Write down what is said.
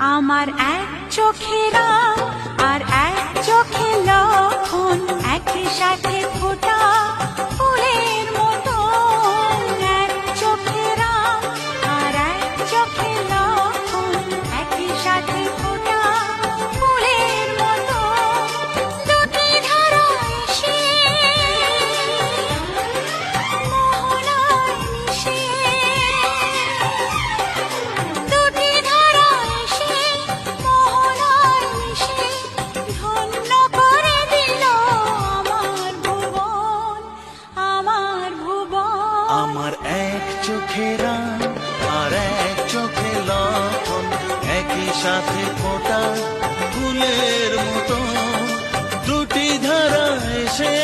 আমার এক চোখে রাম আর এক চোখে লক্ষণ, একই সাথে ফোটা ফুলের মতো। এক চোখে রাম আর এক চোখে লক্ষণ, একই সাথে ফোটা ফুলের মতো। দুটি ধারা এসে মোহনায় মিশে, দুটি ধারা এসে মোহনায় মিশে ধন্য করে দিল আমার ভুবন, আমার ভুবন। আমার এক চোখে রাম আর এক চোখে লক্ষণ, একই সাথে ফোটা ফুলের মতো। দুটি ধারা এসে